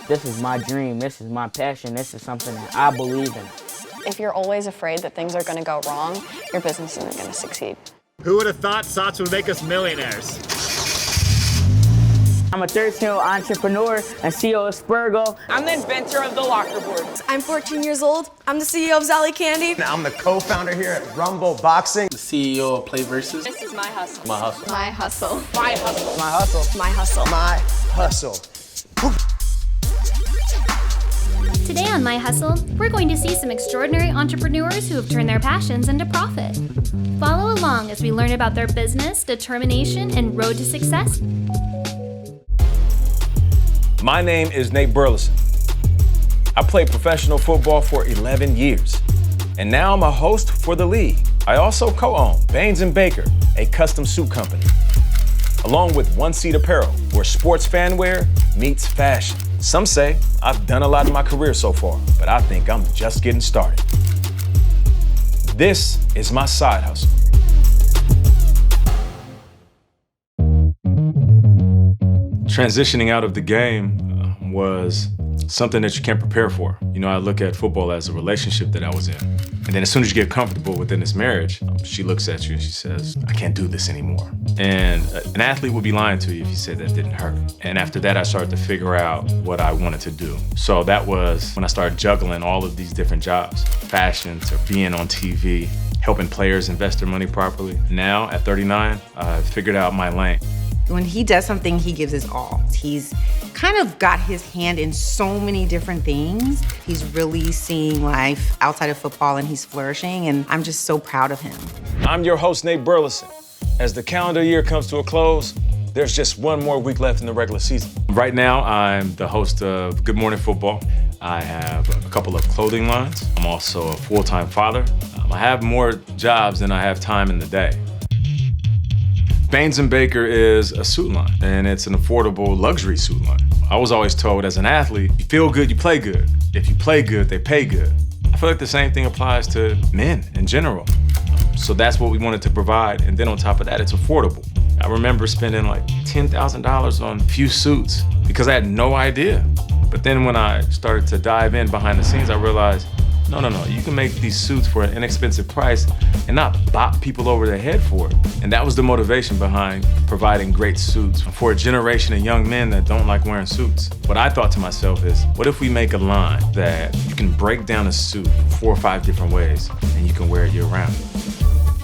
This is my dream, this is my passion, this is something that I believe in. If you're always afraid that things are going to go wrong, your business isn't going to succeed. Who would have thought SOTS would make us millionaires? I'm a 13-year-old entrepreneur and CEO of Spurgo. I'm the inventor of the locker board. I'm 14 years old. I'm the CEO of Zally Candy. I'm the co-founder here at Rumble Boxing. The CEO of Play Versus. This is my hustle. My hustle. My hustle. My hustle. My hustle. My hustle. My hustle. Today on My Hustle, we're going to see some extraordinary entrepreneurs who have turned their passions into profit. Follow along as we learn about their business, determination, and road to success. My name is Nate Burleson. I played professional football for 11 years, and now I'm a host for The League. I also co-own Baines & Baker, a custom suit company, along with One Seat Apparel, where sports fanwear meets fashion. Some say I've done a lot in my career so far, but I think I'm just getting started. This is my side hustle. Transitioning out of the game was something that you can't prepare for. You know, I look at football as a relationship that I was in. And then as soon as you get comfortable within this marriage, she looks at you and she says, I can't do this anymore. And an athlete would be lying to you if he said that didn't hurt. And after that, I started to figure out what I wanted to do. So that was when I started juggling all of these different jobs, fashion to being on TV, helping players invest their money properly. Now at 39, I've figured out my lane. When he does something, he gives his all. He's kind of got his hand in so many different things. He's really seeing life outside of football and he's flourishing, and I'm just so proud of him. I'm your host, Nate Burleson. As the calendar year comes to a close, there's just one more week left in the regular season. Right now, I'm the host of Good Morning Football. I have a couple of clothing lines. I'm also a full-time father. I have more jobs than I have time in the day. Baines & Baker is a suit line, and it's an affordable luxury suit line. I was always told as an athlete, you feel good, you play good. If you play good, they pay good. I feel like the same thing applies to men in general. So that's what we wanted to provide, and then on top of that, it's affordable. I remember spending like $10,000 on a few suits because I had no idea. But then when I started to dive in behind the scenes, I realized, no, you can make these suits for an inexpensive price and not bop people over their head for it. And that was the motivation behind providing great suits for a generation of young men that don't like wearing suits. What I thought to myself is, what if we make a line that you can break down a suit 4 or 5 different ways and you can wear it year round?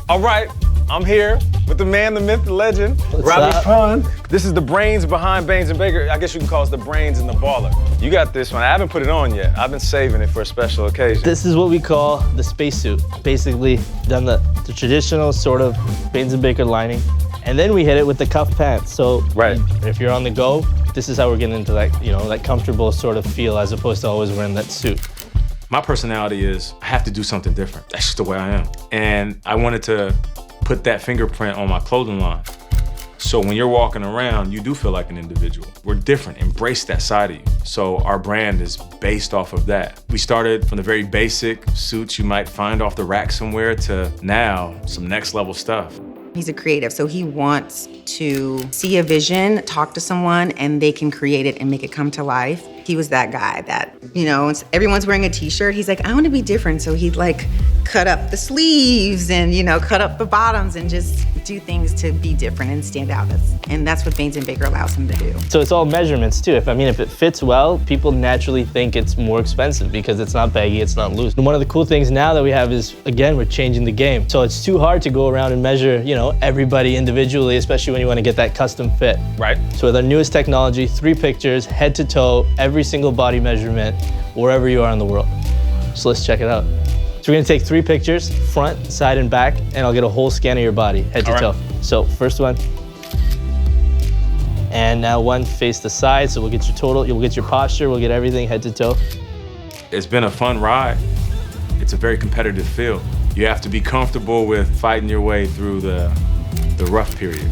All right, I'm here with the man, the myth, the legend, Robbie Fun. This is the brains behind Baines & Baker. I guess you can call us the brains and the baller. You got this one. I haven't put it on yet. I've been saving it for a special occasion. This is what we call the spacesuit. Basically, done the traditional sort of Baines & Baker lining, and then we hit it with the cuff pants. So right. If you're on the go, this is how we're getting into that, that comfortable sort of feel as opposed to always wearing that suit. My personality is, I have to do something different. That's just the way I am. And I wanted to put that fingerprint on my clothing line. So when you're walking around, you do feel like an individual. We're different, embrace that side of you. So our brand is based off of that. We started from the very basic suits you might find off the rack somewhere to now some next level stuff. He's a creative, so he wants to see a vision, talk to someone, and they can create it and make it come to life. He was that guy that, everyone's wearing a t-shirt. He's like, I want to be different. So he'd like cut up the sleeves and, cut up the bottoms and just do things to be different and stand out. And that's what Baines & Baker allows him to do. So it's all measurements too. If it fits well, people naturally think it's more expensive because it's not baggy, it's not loose. And one of the cool things now that we have is, again, we're changing the game. So it's too hard to go around and measure, everybody individually, especially when you want to get that custom fit. Right. So with our newest technology, 3 pictures, head to toe, every single body measurement, wherever you are in the world. So let's check it out. So we're gonna take 3 pictures, front, side, and back, and I'll get a whole scan of your body, head to toe. So first one. And now one face the side, so we'll get your total, we'll get your posture, we'll get everything head to toe. It's been a fun ride. It's a very competitive field. You have to be comfortable with fighting your way through the rough period.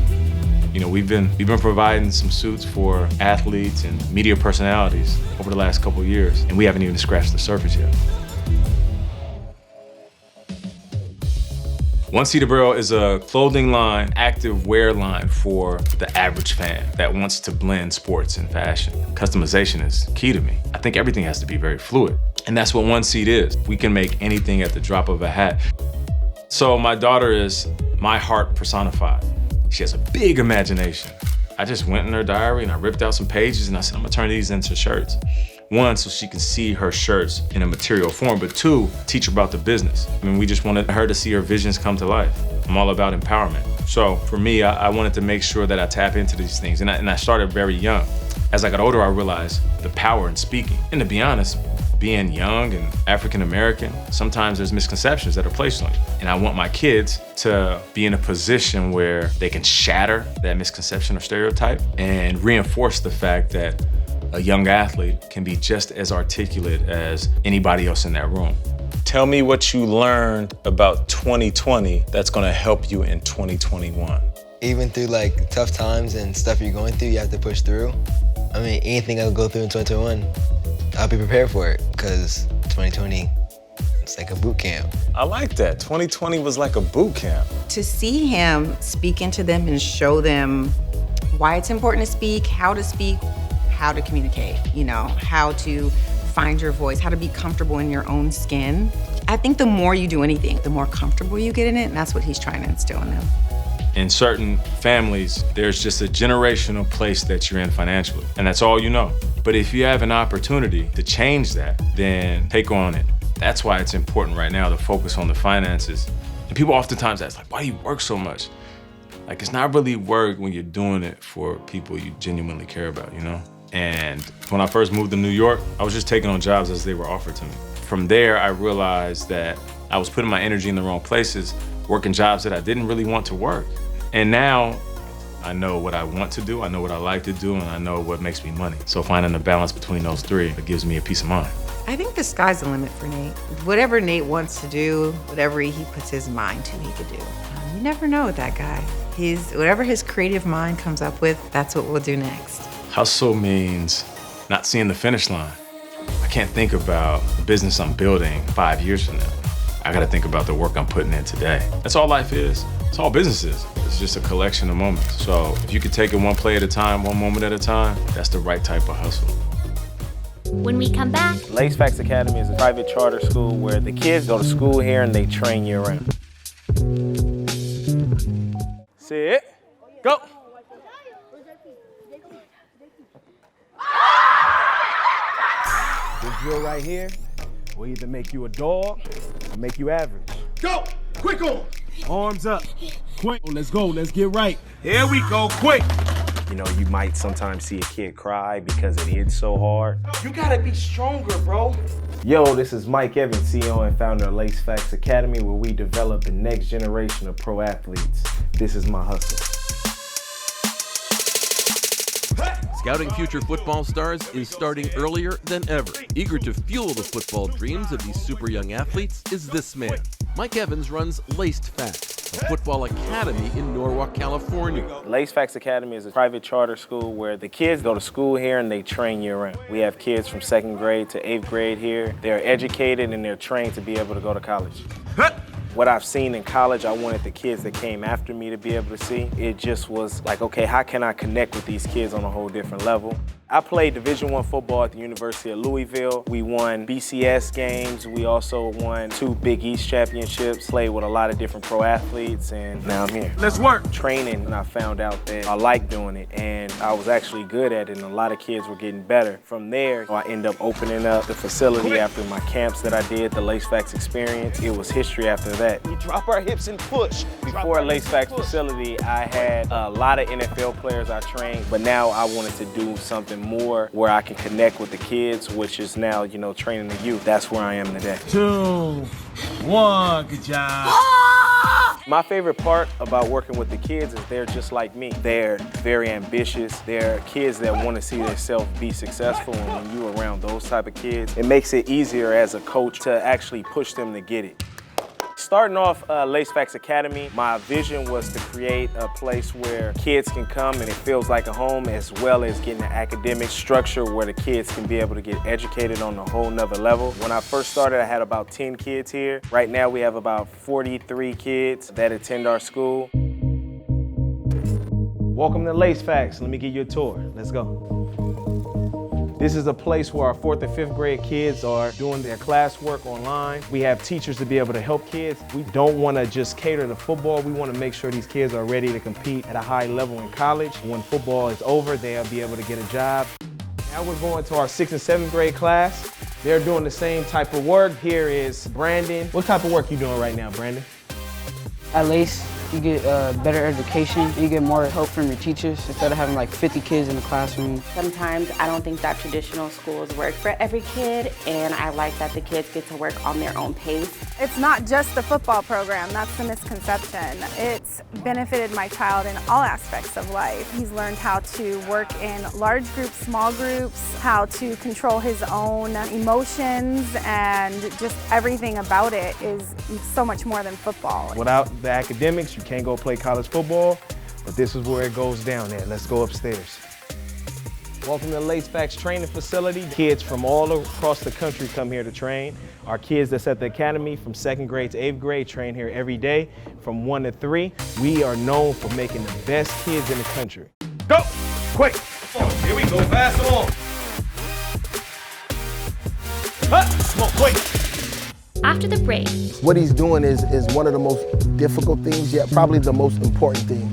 We've been providing some suits for athletes and media personalities over the last couple of years, and we haven't even scratched the surface yet. One Seat Apparel is a clothing line, active wear line for the average fan that wants to blend sports and fashion. Customization is key to me. I think everything has to be very fluid. And that's what One Seat is. We can make anything at the drop of a hat. So my daughter is my heart personified. She has a big imagination. I just went in her diary and I ripped out some pages and I said, I'm gonna turn these into shirts. One, so she can see her shirts in a material form, but two, teach her about the business. I mean, we just wanted her to see her visions come to life. I'm all about empowerment. So for me, I wanted to make sure that I tap into these things, and I started very young. As I got older, I realized the power in speaking. And to be honest, being young and African-American, sometimes there's misconceptions that are placed on you. And I want my kids to be in a position where they can shatter that misconception or stereotype and reinforce the fact that a young athlete can be just as articulate as anybody else in that room. Tell me what you learned about 2020 that's gonna help you in 2021. Even through like tough times and stuff you're going through, you have to push through. I mean, anything I'll go through in 2021, I'll be prepared for it, because 2020, it's like a boot camp. I like that. 2020 was like a boot camp. To see him speak into them and show them why it's important to speak, how to communicate, you know, how to find your voice, how to be comfortable in your own skin. I think the more you do anything, the more comfortable you get in it, and that's what he's trying to instill in them. In certain families, there's just a generational place that you're in financially, and that's all you know. But if you have an opportunity to change that, then take on it. That's why it's important right now to focus on the finances. And people oftentimes ask, like, why do you work so much? Like, it's not really work when you're doing it for people you genuinely care about, you know? And when I first moved to New York, I was just taking on jobs as they were offered to me. From there, I realized that I was putting my energy in the wrong places, working jobs that I didn't really want to work. And now, I know what I want to do, I know what I like to do, and I know what makes me money. So finding the balance between those three, it gives me a peace of mind. I think the sky's the limit for Nate. Whatever Nate wants to do, whatever he puts his mind to, he could do. You never know with that guy. Whatever his creative mind comes up with, that's what we'll do next. Hustle means not seeing the finish line. I can't think about the business I'm building 5 years from now. I gotta think about the work I'm putting in today. That's all life is. It's all business is. It's just a collection of moments. So if you could take it one play at a time, one moment at a time, that's the right type of hustle. When we come back, Lace Facts Academy is a private charter school where the kids go to school here and they train year round. Sit, go. This drill right here will either make you a dog or make you average. Go! Quick on! Arms up. Quick. Let's go. Let's get right. Here we go, quick! You know, you might sometimes see a kid cry because it hits so hard. You gotta be stronger, bro. Yo, this is Mike Evans, CEO and founder of Lace Facts Academy, where we develop the next generation of pro athletes. This is my hustle. Scouting future football stars is starting earlier than ever. Eager to fuel the football dreams of these super young athletes is this man. Mike Evans runs Laced Facts, a football academy in Norwalk, California. Lace Facts Academy is a private charter school where the kids go to school here and they train year round. We have kids from 2nd grade to 8th grade here. They're educated and they're trained to be able to go to college. What I've seen in college, I wanted the kids that came after me to be able to see. It just was like, okay, how can I connect with these kids on a whole different level? I played Division I football at the University of Louisville. We won BCS games. We also won 2 Big East championships, played with a lot of different pro athletes, and now I'm here. Let's work. Training, and I found out that I like doing it, and I was actually good at it, and a lot of kids were getting better. From there, I ended up opening up the facility after my camps that I did, the Lace Facts experience. It was history after that. We drop our hips and push. Before Lace Facts facility, I had a lot of NFL players I trained, but now I wanted to do something more where I can connect with the kids, which is now, you know, training the youth. That's where I am today. 2, 1, good job. My favorite part about working with the kids is they're just like me. They're very ambitious. They're kids that want to see themselves be successful, and when you're around those type of kids, it makes it easier as a coach to actually push them to get it. starting off Lace Facts Academy, my vision was to create a place where kids can come and it feels like a home, as well as getting an academic structure where the kids can be able to get educated on a whole nother level. When I first started, I had about 10 kids here. Right now, we have about 43 kids that attend our school. Welcome to Lace Facts. Let me give you a tour. Let's go. This is a place where our 4th and 5th grade kids are doing their classwork online. We have teachers to be able to help kids. We don't want to just cater to football. We want to make sure these kids are ready to compete at a high level in college. When football is over, they'll be able to get a job. Now we're going to our 6th and 7th grade class. They're doing the same type of work. Here is Brandon. What type of work you doing right now, Brandon? At Lace, you get better education. You get more help from your teachers instead of having like 50 kids in the classroom. Sometimes I don't think that traditional schools work for every kid, and I like that the kids get to work on their own pace. It's not just the football program, that's the misconception. It's benefited my child in all aspects of life. He's learned how to work in large groups, small groups, how to control his own emotions, and just everything about it is so much more than football. Without the academics, you can't go play college football, but this is where it goes down there. Let's go upstairs. Welcome to the Lace Facts training facility. Kids from all across the country come here to train. Our kids that's at the academy from 2nd grade to 8th grade train here every day from 1 to 3. We are known for making the best kids in the country. Go! Quick! Oh, here we go, pass them on. Come on, quick! After the break, what he's doing is one of the most difficult things, yet probably the most important thing.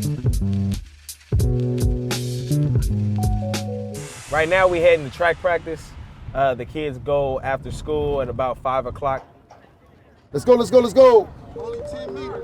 Right now we heading to track practice. The kids go after school at about 5 o'clock. Let's go, let's go, let's go. Only 10 meters.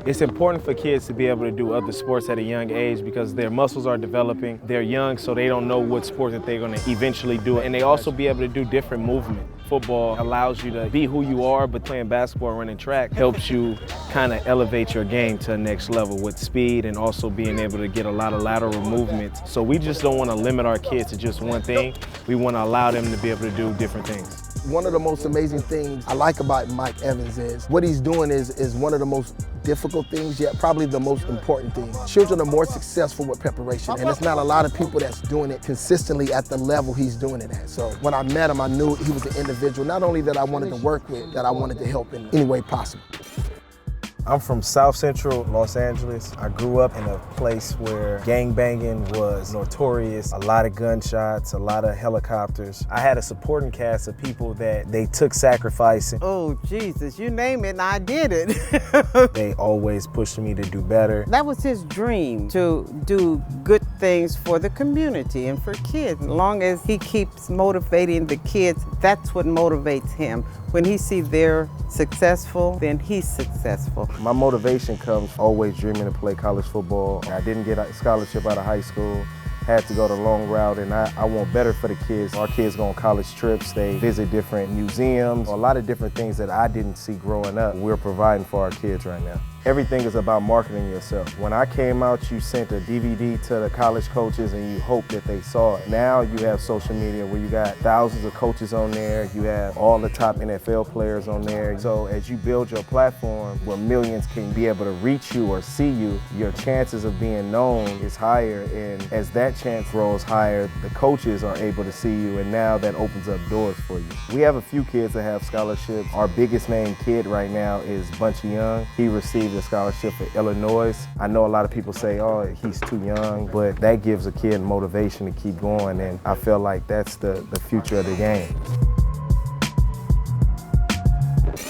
It's important for kids to be able to do other sports at a young age because their muscles are developing. They're young, so they don't know what sport that they're going to eventually do. And they also be able to do different movement. Football allows you to be who you are, but playing basketball, running track helps you kind of elevate your game to the next level with speed and also being able to get a lot of lateral movements. So we just don't want to limit our kids to just one thing. We want to allow them to be able to do different things. One of the most amazing things I like about Mike Evans is what he's doing is one of the most difficult things, yet probably the most important thing. Children are more successful with preparation, and it's not a lot of people that's doing it consistently at the level he's doing it at. So when I met him, I knew he was an individual, not only that I wanted to work with, that I wanted to help in any way possible. I'm from South Central Los Angeles. I grew up in a place where gangbanging was notorious, a lot of gunshots, a lot of helicopters. I had a supporting cast of people that they took sacrifice. Oh, Jesus, you name it and I did it. They always pushed me to do better. That was his dream, to do good things for the community and for kids. As long as he keeps motivating the kids, that's what motivates him. When he sees they're successful, then he's successful. My motivation comes always dreaming to play college football. I didn't get a scholarship out of high school, had to go the long route, and I want better for the kids. Our kids go on college trips, they visit different museums, a lot of different things that I didn't see growing up. We're providing for our kids right now. Everything is about marketing yourself. When I came out, you sent a DVD to the college coaches and you hope that they saw it. Now you have social media where you got thousands of coaches on there, you have all the top NFL players on there. So as you build your platform where millions can be able to reach you or see you, your chances of being known is higher, and as that chance grows higher, the coaches are able to see you, and now that opens up doors for you. We have a few kids that have scholarships. Our biggest named kid right now is Bunchy Young. He received a scholarship for Illinois. I know a lot of people say, oh, he's too young, but that gives a kid motivation to keep going, and I feel like that's the future of the game.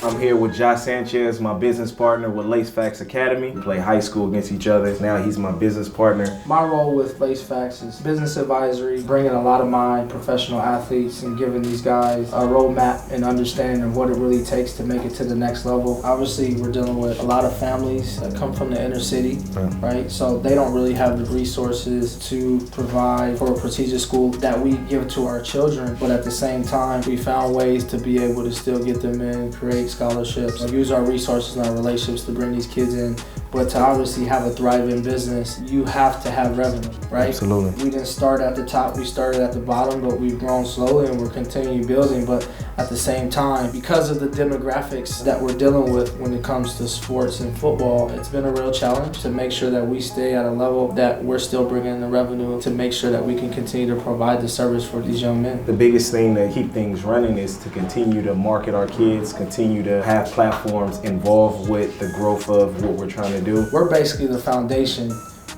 I'm here with Josh Sanchez, my business partner with Lace Facts Academy. We play high school against each other. Now he's my business partner. My role with Lace Facts is business advisory, bringing a lot of my professional athletes and giving these guys a roadmap and understanding of what it really takes to make it to the next level. Obviously, we're dealing with a lot of families that come from the inner city, right? So they don't really have the resources to provide for a prestigious school that we give to our children. But at the same time, we found ways to be able to still get them in, create scholarships, use our resources and our relationships to bring these kids in, But to obviously have a thriving business, you have to have revenue, right? Absolutely. We didn't start at the top, we started at the bottom, but we've grown slowly and we're continuing building. But at the same time, because of the demographics that we're dealing with when it comes to sports and football, it's been a real challenge to make sure that we stay at a level that we're still bringing in the revenue to make sure that we can continue to provide the service for these young men. The biggest thing to keep things running is to continue to market our kids, continue to have platforms involved with the growth of what we're trying to do. We're basically the foundation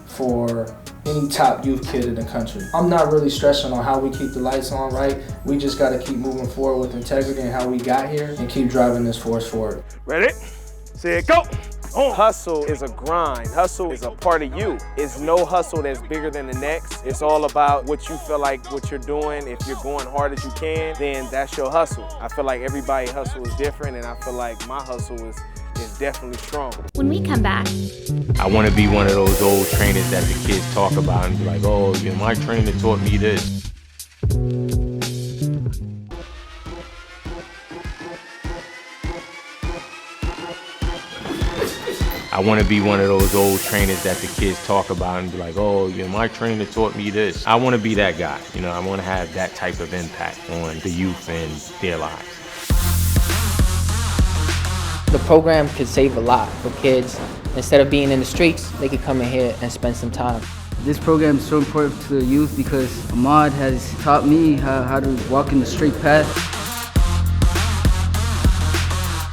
for any top youth kid in the country. I'm not really stressing on how we keep the lights on, right? We just got to keep moving forward with integrity and how we got here and keep driving this force forward. Ready? Set, go! Hustle is a grind. Hustle is a part of you. It's no hustle that's bigger than the next. It's all about what you feel like what you're doing. If you're going hard as you can, then that's your hustle. I feel like everybody's hustle is different, and I feel like my hustle is definitely strong. When we come back, I want to be one of those old trainers that the kids talk about and be like, oh, you know, my trainer taught me this. I want to be one of those old trainers that the kids talk about and be like, oh, you know, my trainer taught me this. I want to be that guy. You know, I want to have that type of impact on the youth and their lives. The program could save a lot for kids. Instead of being in the streets, they could come in here and spend some time. This program is so important to the youth because Ahmad has taught me how to walk in the straight path.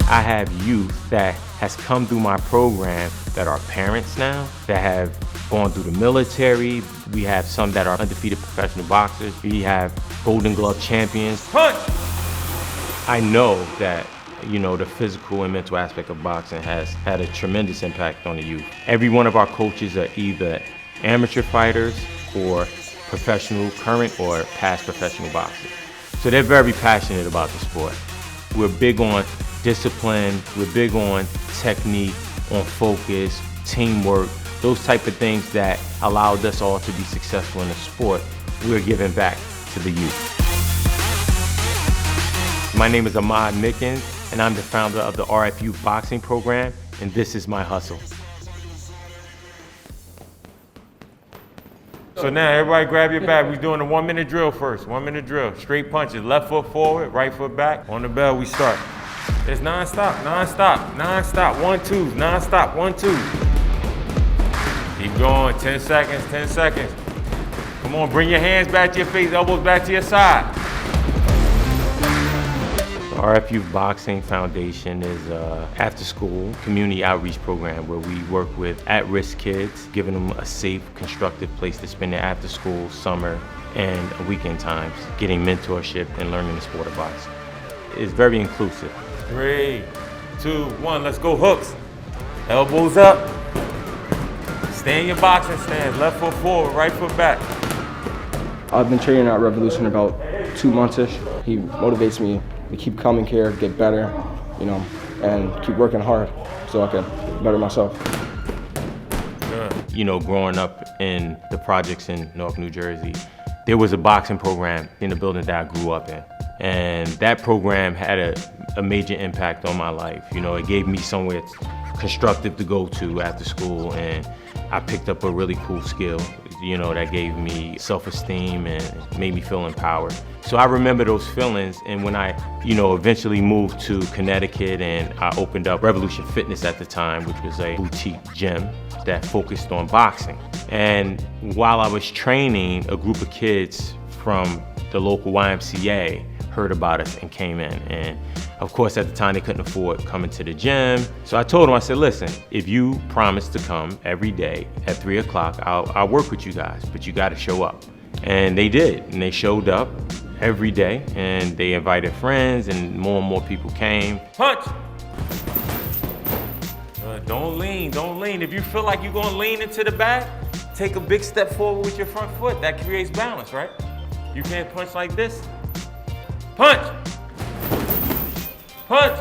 I have youth that has come through my program that are parents now, that have gone through the military. We have some that are undefeated professional boxers. We have Golden Glove champions. Punch! I know that, you know, the physical and mental aspect of boxing has had a tremendous impact on the youth. Every one of our coaches are either amateur fighters or professional, current or past professional boxers. So they're very passionate about the sport. We're big on discipline, we're big on technique, on focus, teamwork, those type of things that allowed us all to be successful in the sport. We're giving back to the youth. My name is Ahmad Mickens, and I'm the founder of the RF Youth Boxing Program, and this is my hustle. So now everybody grab your bag. We're doing a 1-minute drill first. 1-minute drill. Straight punches. Left foot forward, right foot back. On the bell, we start. It's non-stop, non-stop, non-stop. 1-2s, non-stop, 1-2. Keep going. 10 seconds, 10 seconds. Come on, bring your hands back to your face, elbows back to your side. RF Youth Boxing Foundation is an after-school community outreach program where we work with at-risk kids, giving them a safe, constructive place to spend their after-school, summer, and weekend times, getting mentorship and learning the sport of boxing. It's very inclusive. 3, 2, 1, let's go hooks. Elbows up. Stay in your boxing stance. Left foot forward, right foot back. I've been training at Revolution about 2 months-ish. He motivates me to keep coming here, get better, you know, and keep working hard so I can better myself. You know, growing up in the projects in North New Jersey, there was a boxing program in the building that I grew up in. And that program had a major impact on my life. You know, it gave me somewhere constructive to go to after school, and I picked up a really cool skill, you know, that gave me self-esteem and made me feel empowered. So I remember those feelings, and when I, you know, eventually moved to Connecticut and I opened up Revolution Fitness at the time, which was a boutique gym that focused on boxing. And while I was training, a group of kids from the local YMCA heard about us and came in. And of course, at the time, they couldn't afford coming to the gym. So I told them, I said, listen, if you promise to come every day at 3 o'clock, I'll work with you guys, but you gotta show up. And they did, and they showed up every day, and they invited friends, and more people came. Punch! Don't lean, don't lean. If you feel like you're gonna lean into the back, take a big step forward with your front foot. That creates balance, right? You can't punch like this. Punch! Punch!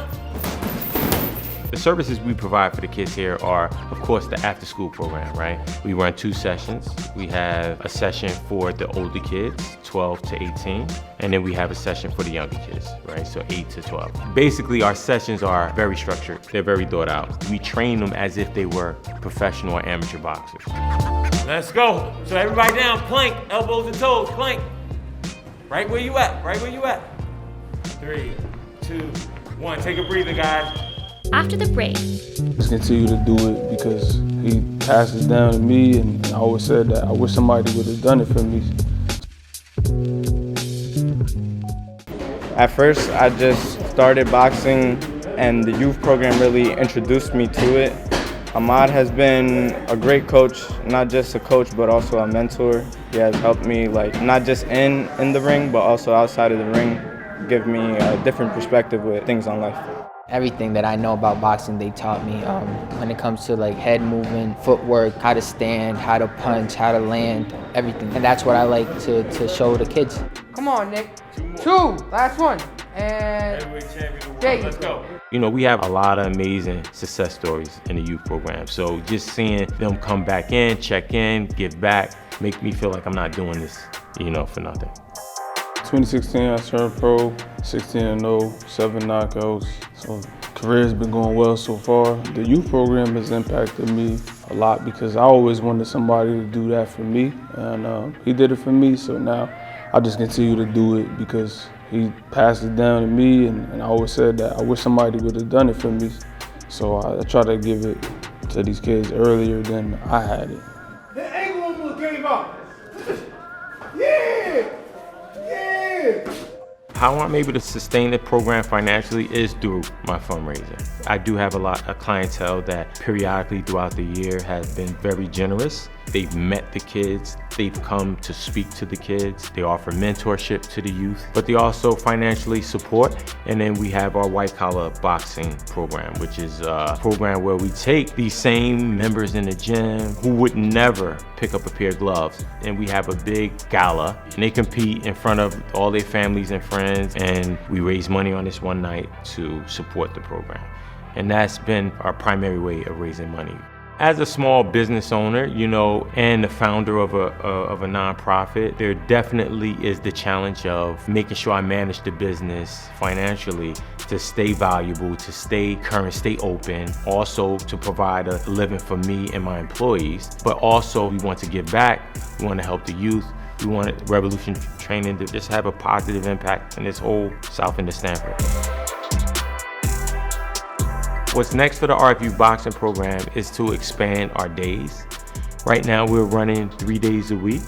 The services we provide for the kids here are, of course, the after-school program, right? We run 2 sessions. We have a session for the older kids, 12 to 18, and then we have a session for the younger kids, right? So 8 to 12. Basically, our sessions are very structured. They're very thought out. We train them as if they were professional or amateur boxers. Let's go. So everybody down, plank, elbows and toes, plank. Right where you at, right where you at. 3, 2, 1, take a breather, guys. After the break, Just continue to do it because he passed it down to me, and I always said that I wish somebody would have done it for me. At first, I just started boxing, and the youth program really introduced me to it. Ahmad has been a great coach, not just a coach, but also a mentor. He has helped me, like, not just in the ring, but also outside of the ring, give me a different perspective with things on life. Everything that I know about boxing, they taught me when it comes to like head movement, footwork, how to stand, how to punch, how to land, everything. And that's what I like to show the kids. Come on, Nick. 2, last one. And there you go. You know, we have a lot of amazing success stories in the youth program. So just seeing them come back in, check in, give back, make me feel like I'm not doing this, you know, for nothing. 2016, I turned pro, 16-0, 7 knockouts. So career's been going well so far. The youth program has impacted me a lot because I always wanted somebody to do that for me, and he did it for me. So now I just continue to do it because he passed it down to me, and I always said that I wish somebody would have done it for me. So I try to give it to these kids earlier than I had it. The angle almost gave up. Yeah! Yeah! How I'm able to sustain the program financially is through my fundraising. I do have a lot of clientele that periodically throughout the year has been very generous. They've met the kids, they've come to speak to the kids, they offer mentorship to the youth, but they also financially support. And then we have our white collar boxing program, which is a program where we take these same members in the gym who would never pick up a pair of gloves, and we have a big gala, and they compete in front of all their families and friends, and we raise money on this one night to support the program. And that's been our primary way of raising money. As a small business owner, you know, and the founder of a nonprofit, there definitely is the challenge of making sure I manage the business financially to stay valuable, to stay current, stay open, also to provide a living for me and my employees. But also we want to give back, we want to help the youth, we want Revolution Training to just have a positive impact in this whole South End of Stanford. What's next for the RFU boxing program is to expand our days. Right now we're running 3 days a week.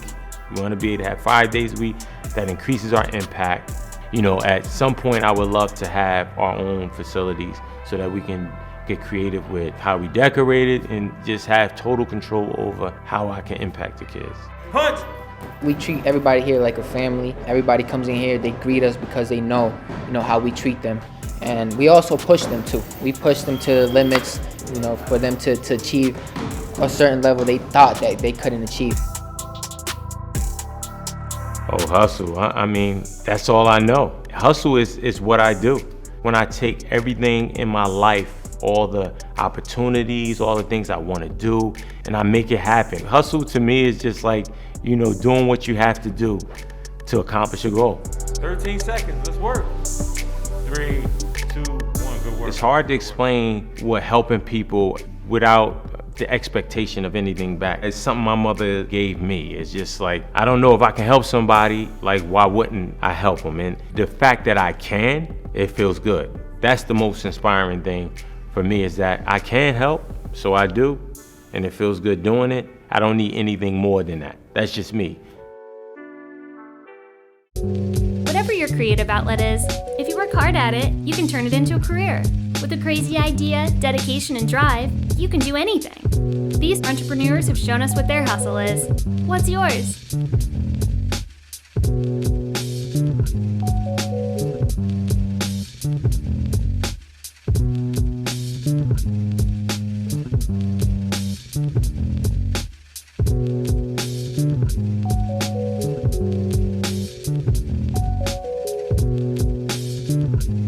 We want to be able to have 5 days a week. That increases our impact. You know, at some point I would love to have our own facilities so that we can get creative with how we decorate it and just have total control over how I can impact the kids. Punch! We treat everybody here like a family. Everybody comes in here, they greet us because they know, how we treat them. And we also push them too. We push them to limits, for them to achieve a certain level they thought that they couldn't achieve. Oh, hustle. I mean, that's all I know. Hustle is what I do. When I take everything in my life, all the opportunities, all the things I want to do, and I make it happen. Hustle to me is just like, doing what you have to do to accomplish a goal. 13 seconds, let's work. 3, 2, 1, good work. It's hard to explain what helping people without the expectation of anything back. It's something my mother gave me. It's just like, I don't know if I can help somebody, like why wouldn't I help them? And the fact that I can, it feels good. That's the most inspiring thing for me, is that I can help, so I do, and it feels good doing it. I don't need anything more than that. That's just me. Whatever your creative outlet is, if you work hard at it, you can turn it into a career. With a crazy idea, dedication, and drive, you can do anything. These entrepreneurs have shown us what their hustle is. What's yours?